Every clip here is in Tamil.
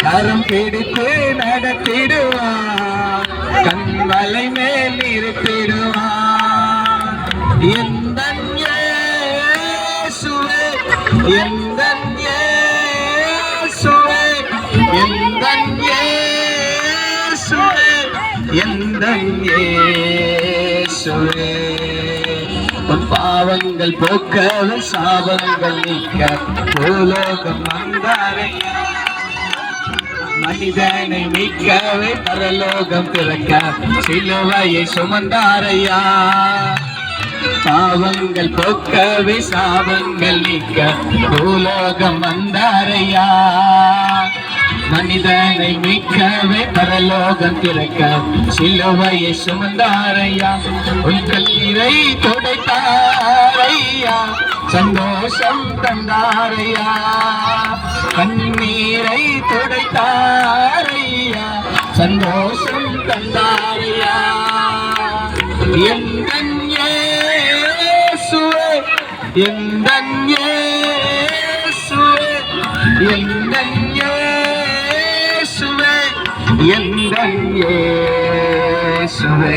கரம் பிடித்து நடத்திடுவார், கண்வலை மேல் இருத்திடுவார். எந்தன் இயேசுவே, எந்தன் இயேசுவே, எந்தன் இயேசுவே, எந்தன் இயேசுவே. உன் பாவங்கள் போக்கவே சாபங்கள் நீக்க பூலோகம் வந்தாரையா, மனிதனை மீட்கவே பரலோகம் திறக்க சிலுவையை சுமந்தாரையா. பாவங்கள் போக்கவே சாபங்கள் நீக்க பூலோகம் வந்தாரையா, மனிதனை மீட்கவே பரலோகம் திறக்க சிலுவையை சுமந்தாரையா. உன் கண்ணீரை துடைத்தாரையா, சந்தோஷம் தந்தாரையா, கண்ணீரை துடைத்தாரையா, சந்தோஷம் தந்தாரையா. எந்தன் இயேசுவே, எந்தன் இயேசுவே, எந்தன் இயேசுவே, எந்தன் இயேசுவே,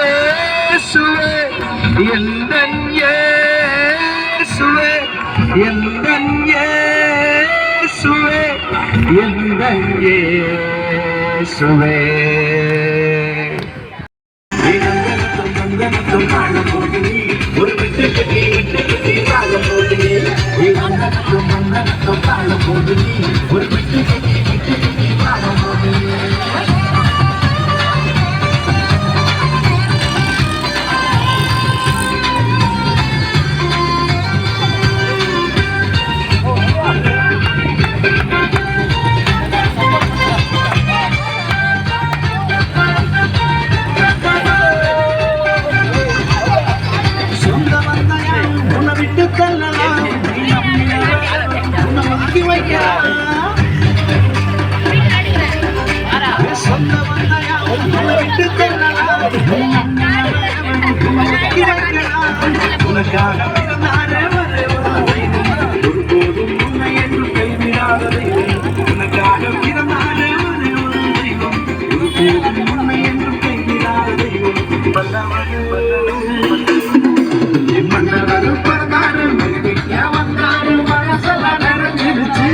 இயேசுவே, எந்தன் இயேசுவே, எந்தன் இயேசுவே, எந்தன் இயேசுவே. ஒரு விட்டு கட்டி விட்டு கட்டி வாழ போது, வாழ போது, ஒரு விட்டு கட்டி விட்டு கட்டி வாழ போது. உனக்காக பிறந்தாரே ஒருபோதும் உன்னை என்று கைவிடாத தெய்வம், உனக்காக பிறந்தாரே ஒரு தெய்வம், ஒருபோதும் உன்னை என்று கைவிடாத தெய்வம். மன்னவர் பிறந்தாரு, வந்தாரு, மனசெல்லாம் நிறைஞ்சிருச்சு,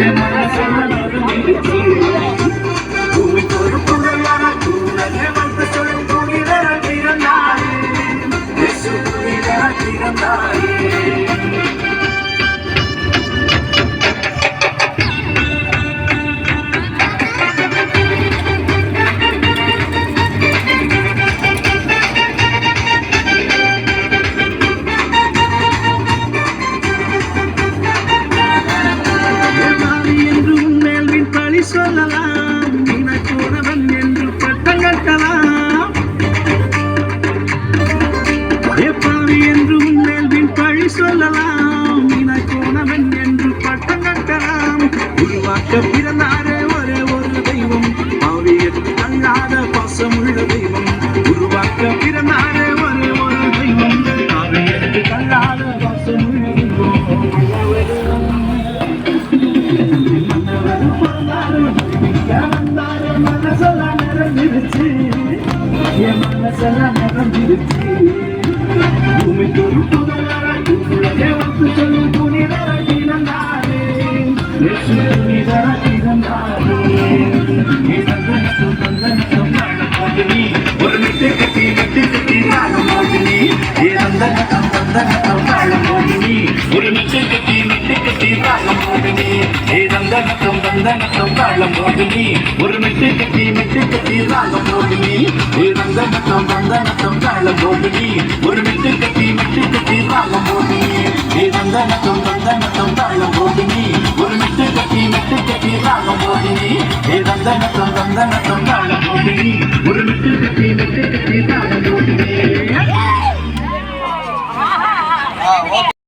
என் மனசெல்லாம் நிறைஞ்சிருச்சு. சொல்லலாம் இனக்கூடவன் என்று பட்டம் கட்டலாம், எப்பாவி என்று உன்னேல்வின் பழி சொல்லலாம், இனக்கூடவன் என்று பட்டம் கட்டலாம். உருவாக்க பிறந்தாரே ஒரே ஒரு தெய்வம், பாவியற்கு அல்லாத பாசமுள்ள தெய்வம், உருவாக்க பிறந்தாரே ஒரே ஒரு தெய்வம், பாவியற்கு அல்லாத பாசமுள்ள தெய்வம். மனசெல்லாம் நிறைஞ்சிருச்சு, என் மனசெல்லாம் நிறைஞ்சிருச்சு. பூமிக்கு ஒரு புதராய் உலகே வந்து சொல்லும் துணிதராய் இருந்தாரே, துணிதராய் இருந்தாரே. ஒரு விட்டு கட்டி விட்டு கட்டி வாழும் மோகினி, ஏதந்தனத்தம் தந்தனத்தம் வாழும் மோகினி, ஒரு விட்டு கட்டி விட்டு கட்டி வாழும் மோகினி, ஏதந்தனத்தம் தந்தனத்தம் வாழும் மோகினி, ஒரு விட்டு கட்டி விட்டு கட்டி வாழும் மோகினி, ஏதந்தனத்தம் தந்தனத்தம் வாழும் மோகினி, ஒரு விட்டு கட்டி விட்டு கட்டி வாழும் மோகினி, ஏதந்தனத்தம் தந்தனத்தம் வாழும் மோகினி, ஒரு விட்டு கட்டி விட்டு கட்டி வாழும் மோகினி, ஏதந்தனத்தம் தந்தனத்தம் வாழும் மோகினி, ஒரு விட்டு கட்டி விட்டு கட்டி வாழும் மோகினி.